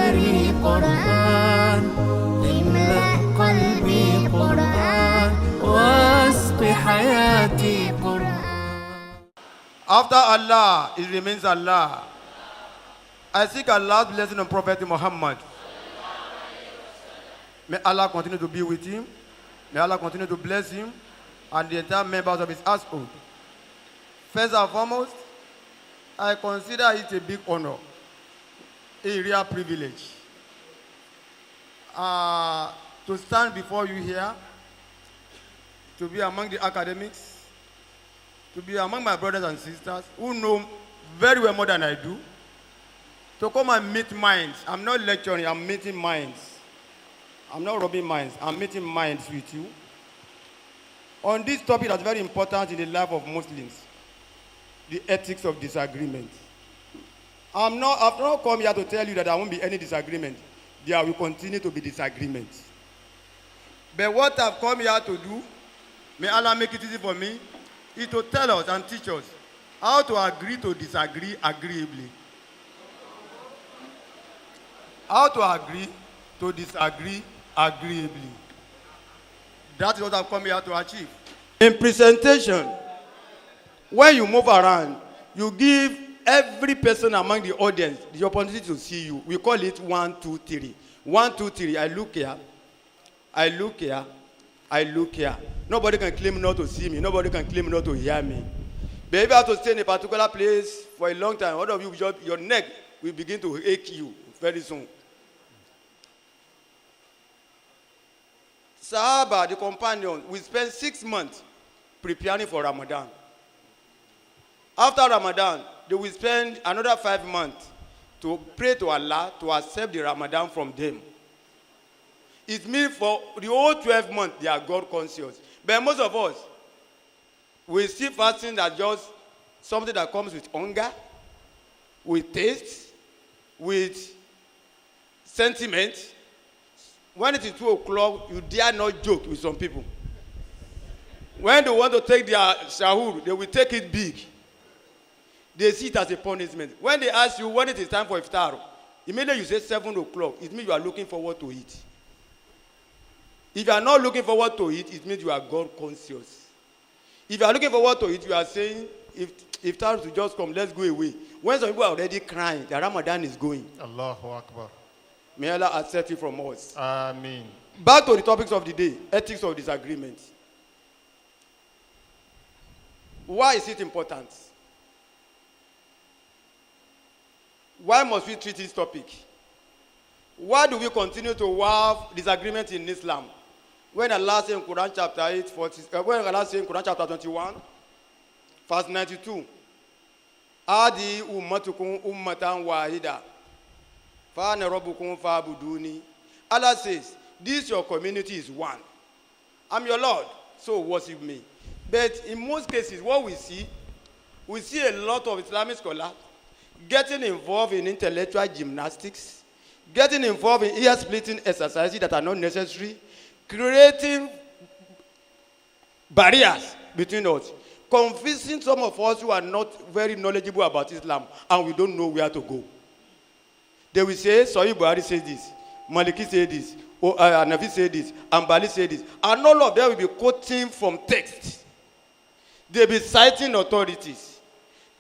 نهاري قرآن املأ قلبي قرآن واسق حياتي قرآن. After Allah, it remains Allah. I seek Allah's blessing on Prophet Muhammad. May Allah continue to be with him. May Allah continue to bless him and the entire members of his household. First and foremost, I consider it a big honor, a real privilege, to stand before you here, to be among the academics, to be among my brothers and sisters who know very well more than I do, to come and meet minds. I'm not lecturing, I'm meeting minds. I'm not rubbing minds, I'm meeting minds with you on this topic that's very important in the life of Muslims, the ethics of disagreement. I've not come here to tell you that there won't be any disagreement. There will continue to be disagreement. But what I've come here to do, may Allah make it easy for me, is to tell us and teach us how to agree to disagree agreeably. How to agree to disagree agreeably. That is what I've come here to achieve. In presentation, when you move around, you give every person among the audience the opportunity to see you. We call it 1, 2, 3. 1, 2, 3. I look here. I look here. I look here. Nobody can claim not to see me. Nobody can claim not to hear me. But if you have to stay in a particular place for a long time, all of you, your neck will begin to ache you very soon. Sahaba, the companion, we spent 6 months preparing for Ramadan. After Ramadan, they will spend another 5 months to pray to Allah to accept the Ramadan from them. It means for the whole 12 months, they are God conscious. But most of us, we see fasting as just something that comes with hunger, with taste, with sentiment. When it is 2 o'clock, you dare not joke with some people. When they want to take their shahur, they will take it big. They see it as a punishment. When they ask you when it is time for iftar, immediately you say 7 o'clock. It means you are looking forward to it. If you are not looking forward to it, it means you are God conscious. If you are looking forward to it, you are saying, if iftar to just come, let's go away. When some people are already crying, the Ramadan is going. Allahu Akbar. May Allah accept it from us. Amen. Back to the topics of the day, ethics of disagreement. Why is it important? Why must we treat this topic? Why do we continue to have disagreement in Islam? When Allah says in Quran chapter 8, when Allah says in Quran chapter 21, verse 92, Adi ummatukum ummatan wahida. Fa'ana rabbukum fa'buduni. Allah says, this your community is one. I'm your Lord, so worship me. But in most cases, what we see a lot of Islamic scholars getting involved in intellectual gymnastics, getting involved in ear-splitting exercises that are not necessary, creating barriers between us, convincing some of us who are not very knowledgeable about Islam, and we don't know where to go. They will say, Sahih Buhari says this, Maliki says this, Nafi says this, Ambali says this, and all of them will be quoting from text. They will be citing authorities.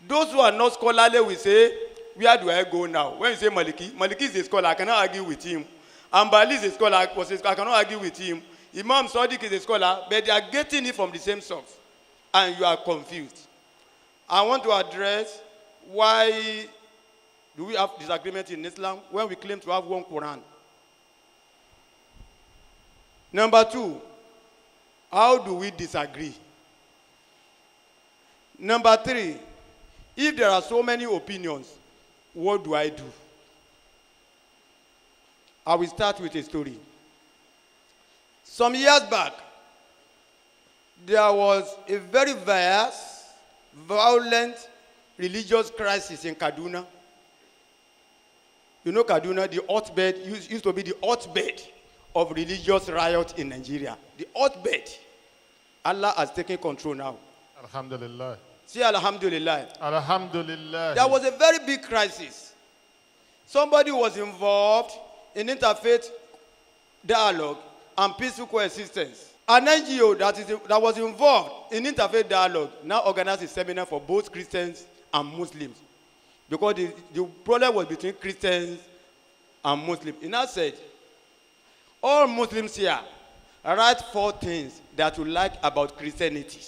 Those who are not scholarly will say, where do I go now? When you say Maliki is a scholar, I cannot argue with him. Ambali is a scholar, I cannot argue with him. Imam Sadiq is a scholar, but they are getting it from the same source. And you are confused. I want to address why do we have disagreement in Islam when we claim to have one Quran. Number 2, how do we disagree? Number 3, if there are so many opinions, what do I do? I will start with a story. Some years back, there was a very violent religious crisis in Kaduna. You know Kaduna, the hotbed, used to be the hotbed of religious riot in Nigeria. The hotbed. Allah has taken control now. Alhamdulillah. Say Alhamdulillah. Alhamdulillah. There was a very big crisis. Somebody was involved in interfaith dialogue and peaceful coexistence. An NGO that was involved in interfaith dialogue now organized a seminar for both Christians and Muslims. Because the problem was between Christians and Muslims. He now said, all Muslims here write 4 things that you like about Christianity.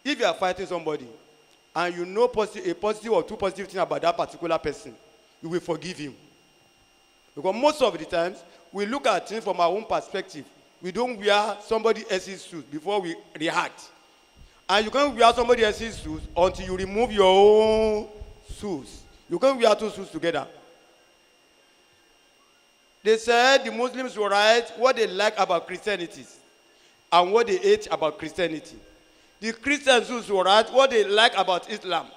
If you are fighting somebody and you know a positive or 2 positive things about that particular person, you will forgive him. Because most of the times, we look at things from our own perspective. We don't wear somebody else's shoes before we react. And you can't wear somebody else's shoes until you remove your own shoes. You can't wear 2 shoes together. They said the Muslims will write what they like about Christianity and what they hate about Christianity. The Christians will write what they like about Islam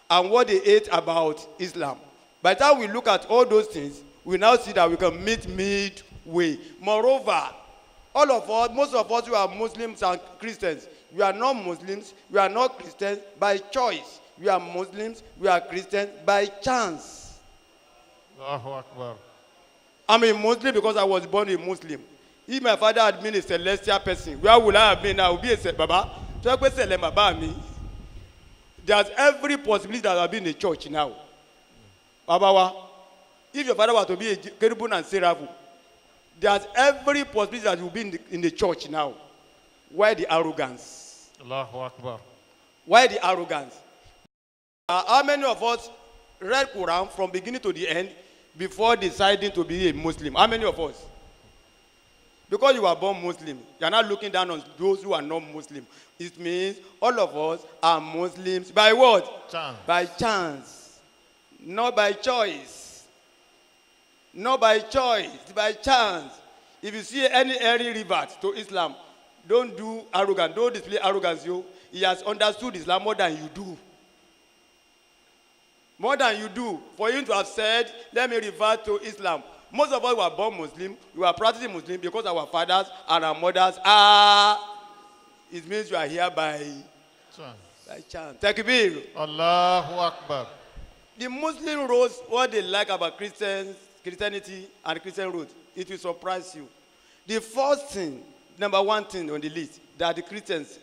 and what they hate about Islam. By the time we look at all those things, we now see that we can meet midway. Moreover, all of us, most of us who are Muslims and Christians, we are not Muslims, we are not Christians by choice. We are Muslims, we are Christians by chance. Allahu Akbar. I'm a Muslim because I was born a Muslim. If my father had been a celestial person, where would I have been? I would be a Baba. There's every possibility that I'll be in a church now. Baba, if your father were to be a Cherubim and Seraphim, there's every possibility that you'll be in the church now. Why the arrogance? Allahu Akbar. Why the arrogance? How many of us read Quran from beginning to the end before deciding to be a Muslim? How many of us? Because you are born Muslim, you are not looking down on those who are not Muslim. It means all of us are Muslims by what? Chance. By chance. Not by choice. Not by choice, by chance. If you see any early revert to Islam, don't do arrogance, don't display arrogance. He has understood Islam more than you do. More than you do. For him to have said, let me revert to Islam. Most of us were born Muslim, we were practicing Muslim because our fathers and our mothers are. It means you are here by chance. Takbir. Allahu Akbar. The Muslim rules what they like about Christianity and Christian roots. It will surprise you. The first thing, number 1 thing on the list that the Christians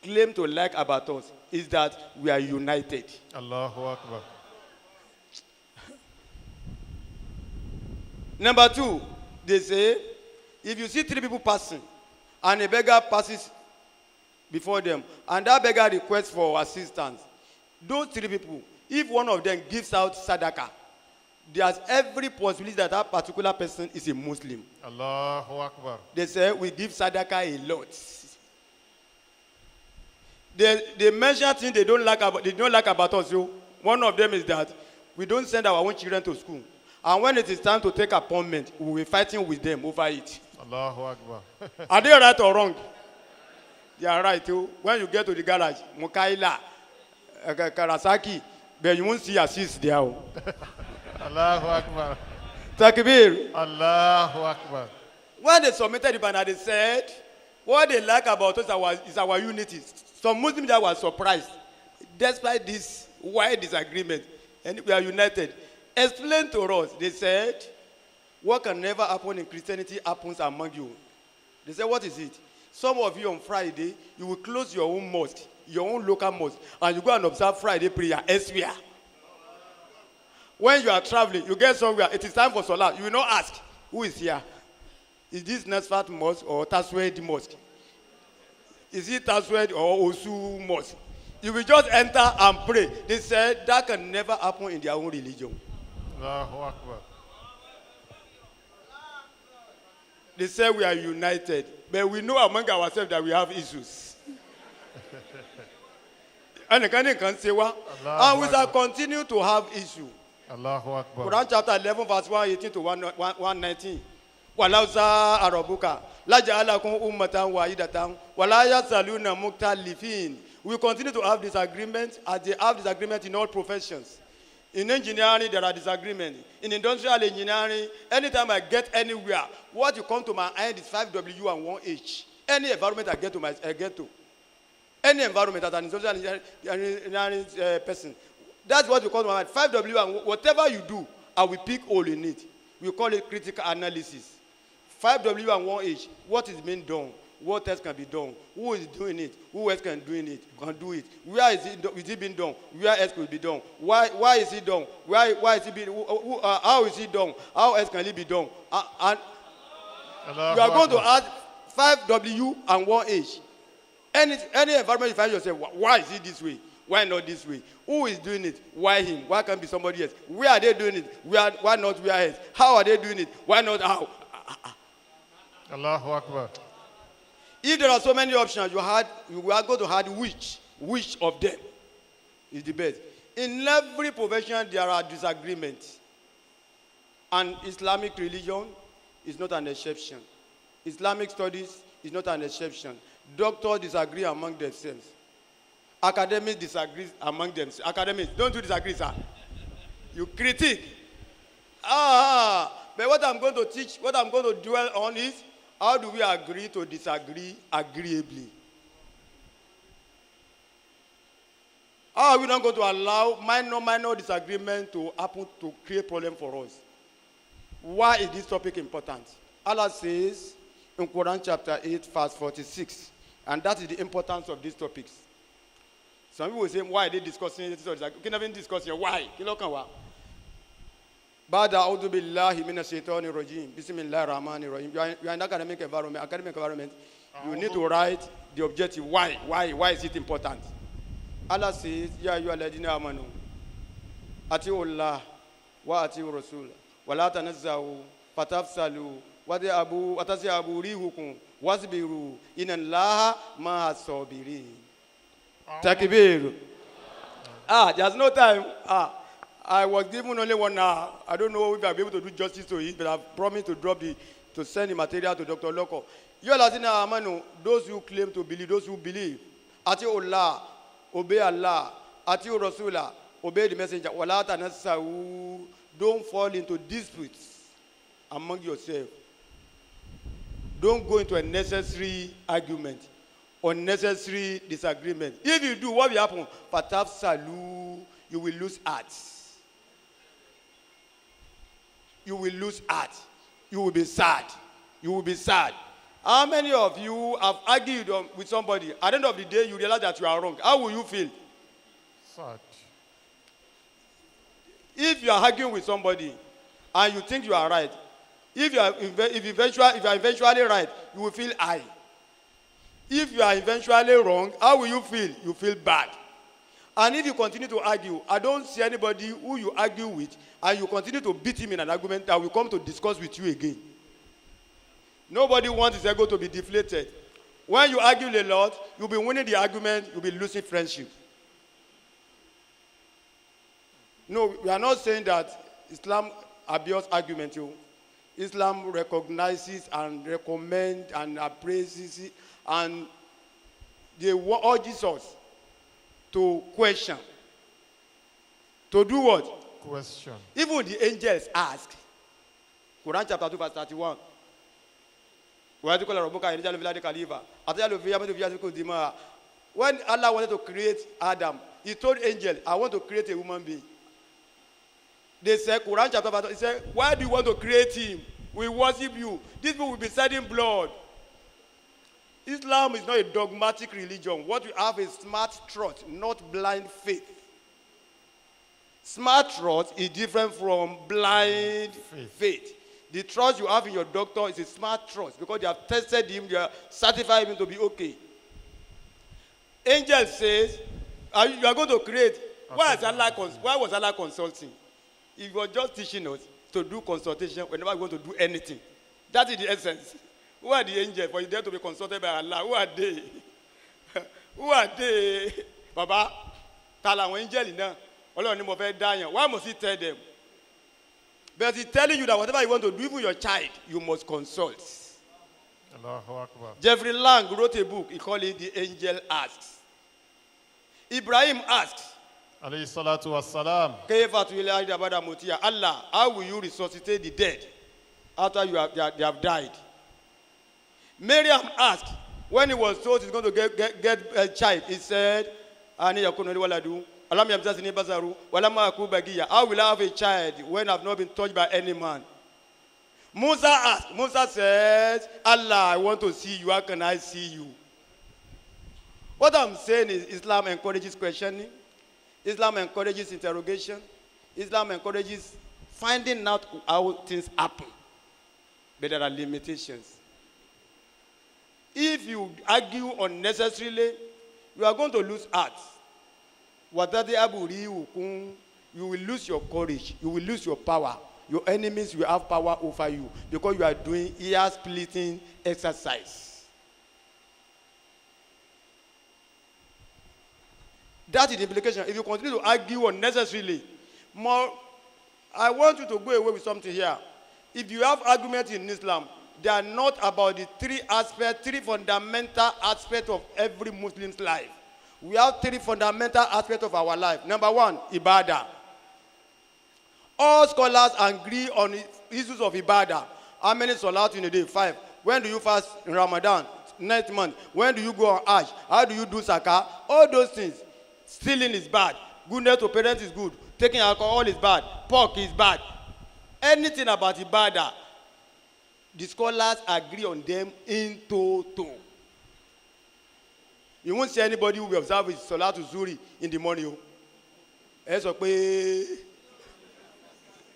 claim to like about us is that we are united. Allahu Akbar. Number 2, they say, if you see 3 people passing, and a beggar passes before them, and that beggar requests for assistance, those 3 people, if one of them gives out sadaqah, there's every possibility that that particular person is a Muslim. Allahu Akbar. They say, we give sadaqah a lot. They mention things they don't like about us. One of them is that we don't send our own children to school. And when it is time to take appointment, we will be fighting with them over it. Allahu Akbar. Are they right or wrong? They are right. When you get to the garage, Mukaila, Karasaki, but you won't see assist there. Allahu Akbar. Takbir. Allahu Akbar. When they submitted the banner, they said, what they like about us is our unity. Some Muslims that were surprised. Despite this wide disagreement, and we are united. Explain to us, they said, what can never happen in Christianity happens among you. They said, what is it? Some of you on Friday, you will close your own mosque, your own local mosque, and you go and observe Friday prayer elsewhere. When you are traveling, you get somewhere, it is time for Salah. You will not ask, who is here? Is this NASFAT mosque or Taswed mosque? Is it Taswed or Osu mosque? You will just enter and pray. They said that can never happen in their own religion. Allahu Akbar. They say we are united, but we know among ourselves that we have issues. And we shall continue to have issues. Allahu Akbar. Quran chapter 11 verse 118 to 119. Walauza arabuka la ja'alakum ummatan wahidatan wa la yasaluna muktalifin. We continue to have disagreements as they have disagreements in all professions. In engineering, there are disagreements. In industrial engineering, anytime I get anywhere, what you come to my mind is 5W and 1H. Any environment I get to. Any environment as an industrial engineering person, That's what we call my mind. 5W, and whatever you do, I will pick hole in it. We call it critical analysis. 5W and 1H. What is being done? What else can be done? Who is doing it? Who else can do it? Where is it being done? Where else could it be done? Why is it done? Why is it being? How is it done? How else can it be done? And you are going to add 5W and 1H. Any environment you find yourself, why is it this way? Why not this way? Who is doing it? Why him? Why can't be somebody else? Where are they doing it? Why not where else? How are they doing it? Why not how? Allahu Akbar. If there are so many options, you are going to add which of them is the best. In every profession, there are disagreements. And Islamic religion is not an exception. Islamic studies is not an exception. Doctors disagree among themselves. Academics disagree among themselves. Academics, don't you disagree, sir? You critique. But what I'm going to teach, what I'm going to dwell on is, how do we agree to disagree agreeably? How are we not going to allow minor disagreement to happen to create problem for us? Why is this topic important? Allah says in Quran chapter 8, verse 46, and that is the importance of these topics. Some people will say, why are they discussing this? You can even discuss here. Why? بعد أعوذ بالله من الشيطان الرجيم بسم الله الرحمن الرحيم. You are in academic environment. You need to write the objective. Why is it important? Allah says, Ya ayyuha alladhina amanu ati'u Allah wa ati'u Rasul wa la tanazzahu fatafsalu wa tasiabu rihukum wasbiru inna Allaha ma'as sabirin. Takbir. There's no time. I was given only 1 hour. I don't know if I'll be able to do justice to it, but I've promised to send the material to Dr. Loko. You Latina Amanu, those who claim to believe, those who believe, Ati Allah, obey Allah, Ati Rasula, obey the messenger. Walata Nasau, don't fall into disputes among yourself. Don't go into a necessary argument, unnecessary disagreement. If you do, what will happen? Fataf Salu, you will lose hearts. You will lose heart. You will be sad. You will be sad. How many of you have argued with somebody? At the end of the day, you realize that you are wrong. How will you feel? Sad. If you are arguing with somebody and you think you are right, if you are eventually right, you will feel high. If you are eventually wrong, how will you feel? You feel bad. And if you continue to argue, I don't see anybody who you argue with and you continue to beat him in an argument that will come to discuss with you again. Nobody wants his ego to be deflated. When you argue a lot, you'll be winning the argument, you'll be losing friendship. No, we are not saying that Islam abhors argument. Islam recognizes and recommends and appraises it, and they urges us to question. To do what? Question. Even the angels ask. Quran chapter 2 verse 31. When Allah wanted to create Adam, he told angels, I want to create a human being. They said, Quran chapter 5, he said, why do you want to create him? We worship you. These people will be shedding blood. Islam is not a dogmatic religion. What we have is smart trust, not blind faith. Smart trust is different from blind faith. The trust you have in your doctor is a smart trust because they have tested him, they have certified him to be okay. Angel says, you are going to create. Why was Allah consulting? He was just teaching us to do consultation whenever we want to do anything. That is the essence. Who are the angels for you there to be consulted by Allah? Who are they? Who are they? Baba, tell our angel now. Why must he tell them? Because he's telling you that whatever you want to do, even your child, you must consult. Allahu Akbar. Jeffrey Lang wrote a book. He called it The Angel Asks. Ibrahim asks, Alayhi salatu wassalam. Allah, how will you resuscitate the dead after they have died? Miriam asked, when he was told he's going to get a child, he said, How will I have a child when I've not been touched by any man? Musa asked. Musa says, Allah, I want to see you. How can I see you? What I'm saying is Islam encourages questioning. Islam encourages interrogation. Islam encourages finding out how things happen. But there are limitations. If you argue unnecessarily, you are going to lose heart. You will lose your courage. You will lose your power. Your enemies will have power over you because you are doing ear-splitting exercise. That is the implication. If you continue to argue unnecessarily, I want you to go away with something here. If you have arguments in Islam, they are not about the three fundamental aspects of every Muslim's life. We have three fundamental aspects of our life. Number one, ibadah. All scholars agree on issues of ibadah. How many salat in a day? 5. When do you fast in Ramadan? 9th month. When do you go on Hajj? How do you do zakah? All those things. Stealing is bad. Goodness to parents is good. Taking alcohol is bad. Pork is bad. Anything about ibadah, the scholars agree on them in total. You won't see anybody who will observe his salat to Zuri in the morning.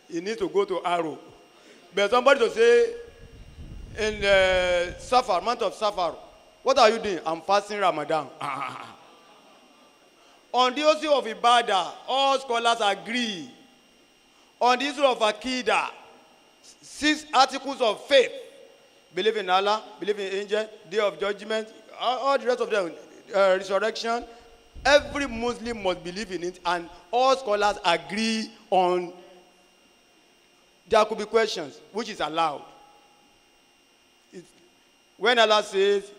He needs to go to Arrow. But somebody to say, in Safar, month of Safar, what are you doing? I'm fasting Ramadan. On the issue of Ibadah, all scholars agree. On the issue of Aqidah, 6 articles of faith. Believe in Allah, believe in angel, day of judgment, all the rest of them, resurrection. Every Muslim must believe in it, and all scholars agree on. There could be questions, which is allowed. When Allah says,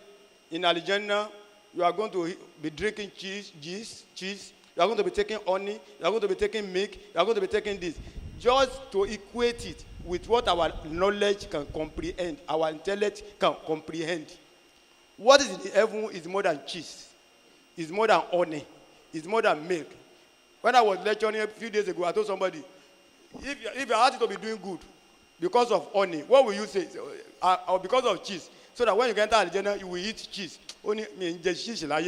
in Al-Jannah, you are going to be drinking cheese, you are going to be taking honey, you are going to be taking milk, you are going to be taking this. Just to equate it with what our knowledge can comprehend, our intellect can comprehend. What is in the heaven is more than cheese, is more than honey, is more than milk. When I was lecturing a few days ago, I told somebody, if you had to be doing good because of honey, what will you say? Or because of cheese? So that when you enter Algeria, you will eat cheese. Only me cheese, I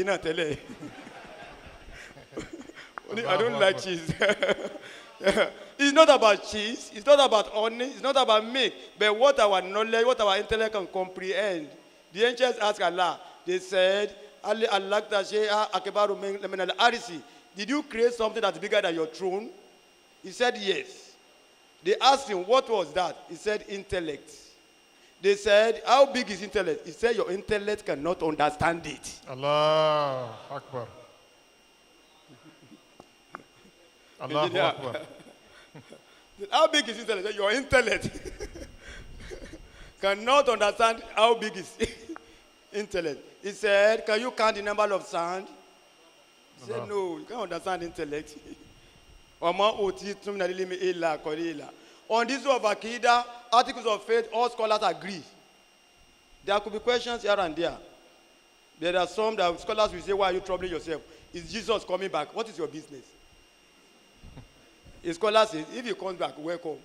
don't like cheese. It's not about cheese. It's not about honey. It's not about milk. But what our knowledge, what our intellect can comprehend. The ancients asked Allah. They said, did you create something that's bigger than your throne? He said, yes. They asked him, what was that? He said, intellect. They said, how big is intellect? He said, your intellect cannot understand it. Allah Akbar. Allahu Akbar. How big is intellect? Your intellect cannot understand how big is intellect. He said, can you count the number of sand? He said, no, you can't understand intellect. On this of Aqidah, articles of faith, all scholars agree. There could be questions here and there. There are some that scholars will say, why are you troubling yourself? Is Jesus coming back? What is your business? A scholar says, if he comes back, welcome.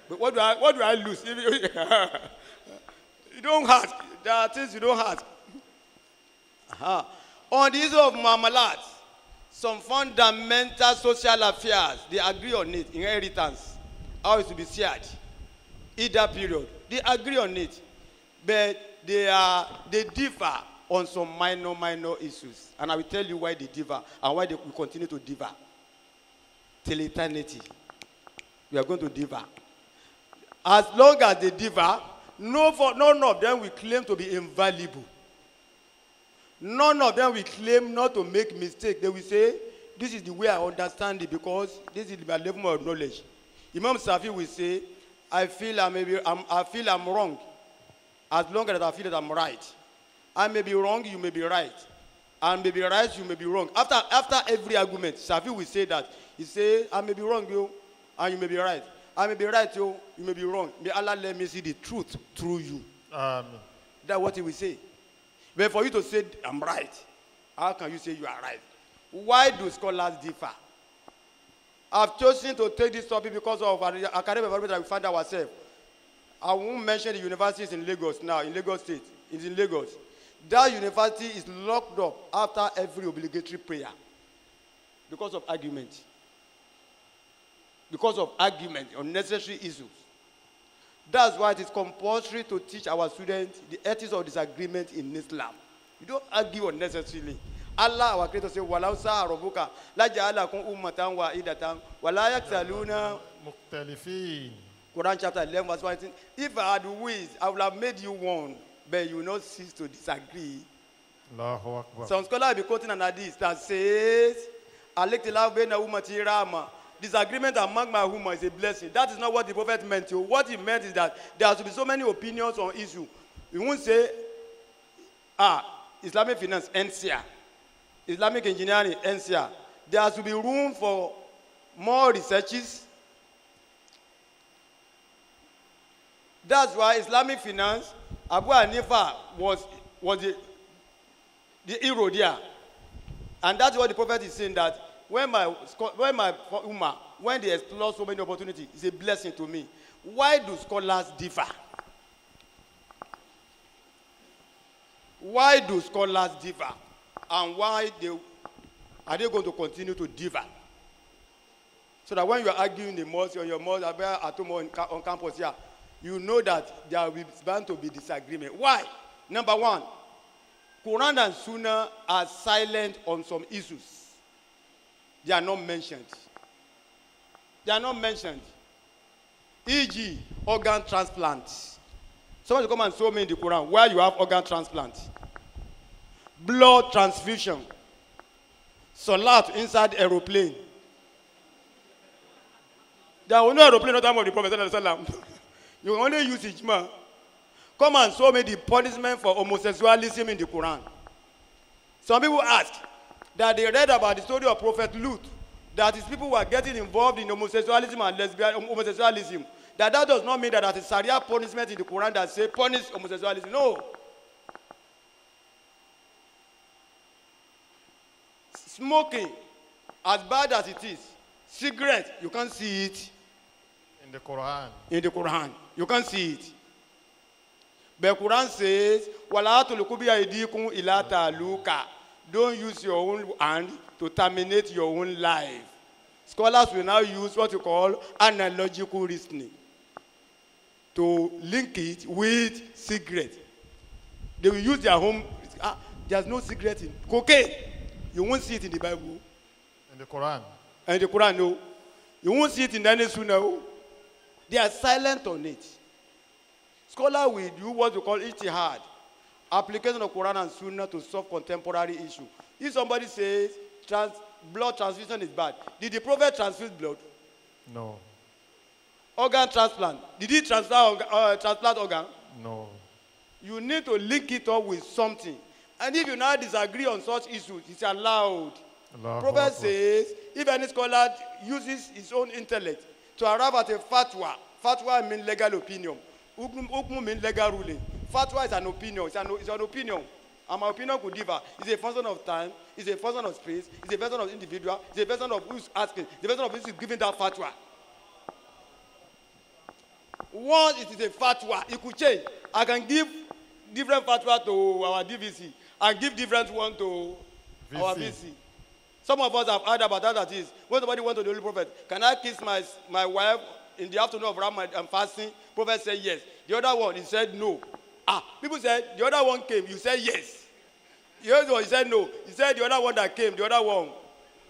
But what do I lose? You don't ask. There are things you don't ask. On the issue of Muamalat, some fundamental social affairs, they agree on it. Inheritance, how it to be shared, either period, they agree on it. But they differ on some minor issues. And I will tell you why they differ and why they will continue to differ. Till eternity, we are going to differ. As long as they differ, none of them will claim to be invaluable. None of them will claim not to make mistakes. They will say, this is the way I understand it because this is my level of knowledge. Imam Safi will say, I feel I'm wrong as long as I feel that I'm right. I may be wrong, you may be right. I may be right, you may be wrong. After every argument, Safi will say that. He say, I may be wrong, you, and you may be right. I may be right, you may be wrong. May Allah let me see the truth through you. That's what he will say. But for you to say, I'm right, how can you say you are right? Why do scholars differ? I've chosen to take this topic because of our academic environment that we find ourselves. I won't mention the universities in Lagos now, in Lagos State. It's in Lagos. That university is locked up after every obligatory prayer because of argument. Because of argument, unnecessary issues. That's why it is compulsory to teach our students the ethics of disagreement in Islam. You don't argue unnecessarily. Allah, our Creator, says, "Walau sa'a rabbuka la ja'alakum ummatan wahidatan wa la yaktaluna." مختلفين. Quran chapter 11, verse 1. If I had wished, I would have made you one, but you will not cease to disagree. Allahu Akbar. Some scholars will be quoting an hadith that says, "Al-ikhtilaf baina ummati rahma." Disagreement among my ummah is a blessing. That is not what the prophet meant. What he meant is that there has to be so many opinions on issue. You won't say, Islamic finance ends here. Islamic engineering ends here. There has to be room for more researches. That's why Islamic finance, Abu Hanifa was the hero there. And that's what the prophet is saying, that when my ummah, when they explore so many opportunities, it's a blessing to me. Why do scholars differ? Why do scholars differ? And why are they going to continue to differ? So that when you are arguing in the mosque or your mosque at home or on campus here, you know that there will bound to be disagreement. Why? Number one, Quran and Sunnah are silent on some issues. They are not mentioned. They are not mentioned. E.g., organ transplant. Someone will come and show me in the Quran where you have organ transplant. Blood transfusion. Salat inside aeroplane. There was no aeroplane at the time of the Prophet. You can only use ijma. Come and show me the punishment for homosexualism in the Quran. Some people ask that they read about the story of Prophet Lut, that his people were getting involved in homosexualism and homosexualism. That does not mean that there is Sharia punishment in the Quran that say punish homosexualism. No. Smoking, as bad as it is, cigarette, you can't see it In the Quran. in the Quran. You can't see it. But Quran says, "Wala tulqu bi aydikum ila taluka." Don't use your own hand to terminate your own life. Scholars will now use what you call analogical reasoning to link it with cigarette. They will use their home. There's no cigarette in cocaine. You won't see it in the Bible. In the Quran. And the Quran, no. You won't see it in any Sunnah. They are silent on it. Scholars will do what we call ijtihad, application of Quran and Sunnah to solve contemporary issue. If somebody says blood transfusion is bad, did the Prophet transfuse blood? No. Organ transplant, did he transplant organ? No. You need to link it up with something. And if you now disagree on such issues, it's allowed. Allahu Prophet Akbar. says, if any scholar uses his own intellect to arrive at a fatwa means legal opinion. Hukm means legal ruling. Fatwa is an opinion. It's an opinion. And my opinion could differ. It's a function of time. It's a function of space. It's a function of individual. It's a function of who's asking. It's a function of who's giving that fatwa. Once it is a fatwa, it could change. I can give different fatwa to our DVC and give different one to our VC. Some of us have heard about that is, when somebody went to the Holy Prophet, can I kiss my wife in the afternoon of Ramadan and fasting? Prophet said yes. The other one, he said no. People said, the other one came, you said yes. The other one, he said no. He said the other one that came, the other one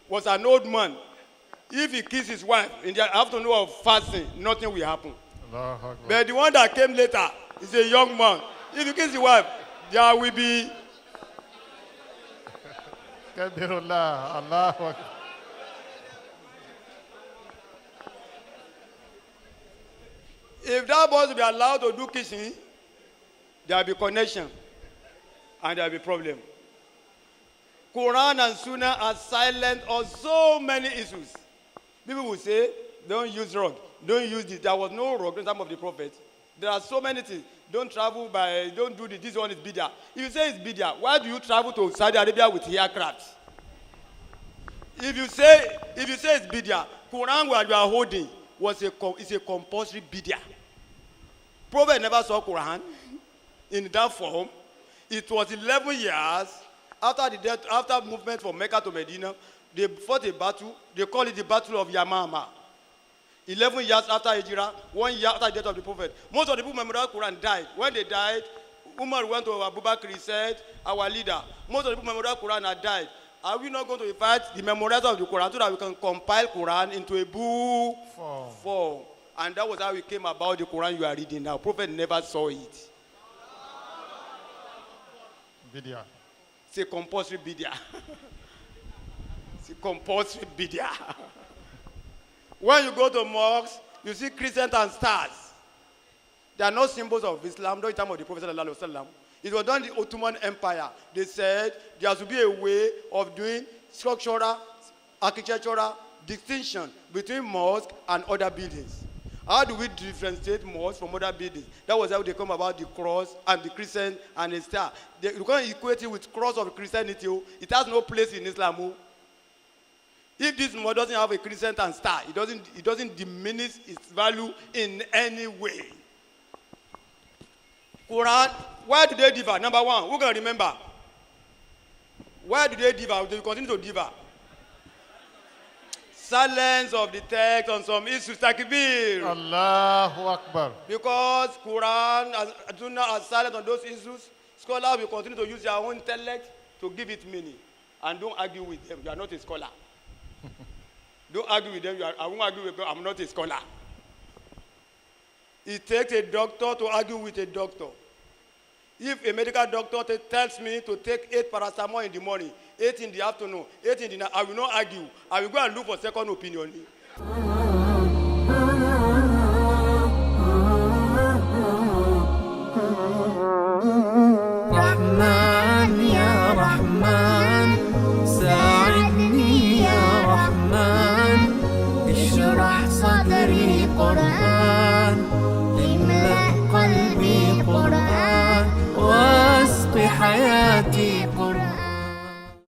was an old man. If he kissed his wife in the afternoon of fasting, nothing will happen. Allahu Akbar. But the one that came later is a young man. If you kiss the wife, there will be... Kabirullah. Allahu Akbar. If that boy will be allowed to do kissing, there will be connection and there will be problem. Quran and Sunnah are silent on so many issues. People will say, don't use rug. Don't use this. There was no rug in the time of the prophet. There are so many things. Don't travel by, don't do this. This one is bid'ah. If you say it's bid'ah, why do you travel to Saudi Arabia with aircraft? If you say it's bidia, Quran where you are holding is a compulsory bidia. Prophet never saw Quran in that form. It was 11 years after movement from Mecca to Medina. They fought a battle. They call it the Battle of Yamama. 11 years after Hijrah, 1 year after the death of the Prophet. Most of the people memorize Quran died. When they died, Umar went to Abu Bakr. He said, our leader. Most of the people memorize Quran had died. Are we not going to fight the memorizer of the Quran so that we can compile Quran into a book form? And that was how it came about the Quran you are reading now. Prophet never saw it. Vidya. It's a compulsory bidia. It's a compulsory bidia. When you go to mosques, you see crescent and stars. They are not symbols of Islam, during the time of the Prophet sallallahu alaihi wasallam. It was done in the Ottoman Empire. They said there has to be a way of doing structural, architectural distinction between mosques and other buildings. How do we differentiate mosques from other buildings? That was how they come about the cross and the crescent and the star. You can't equate it with cross of Christianity. It has no place in Islam. If this mosque doesn't have a crescent and star, it doesn't diminish its value in any way. Quran, why do they differ? Number one, who can remember? Why do they differ? They continue to differ. Silence of the text on some issues, takbir. Allahu Akbar. Because Quran and Sunnah are silent on those issues, scholars will continue to use their own intellect to give it meaning. And don't argue with them. You are not a scholar. Don't argue with them. I won't argue with them. I'm not a scholar. It takes a doctor to argue with a doctor. If a medical doctor tells me to take 8 paracetamol in the morning, 8 in the afternoon, 8 in the night, I will not argue. I will go and look for second opinion. رحمن يا رحمن ساعدني يا رحمن اشرح صدري قرآن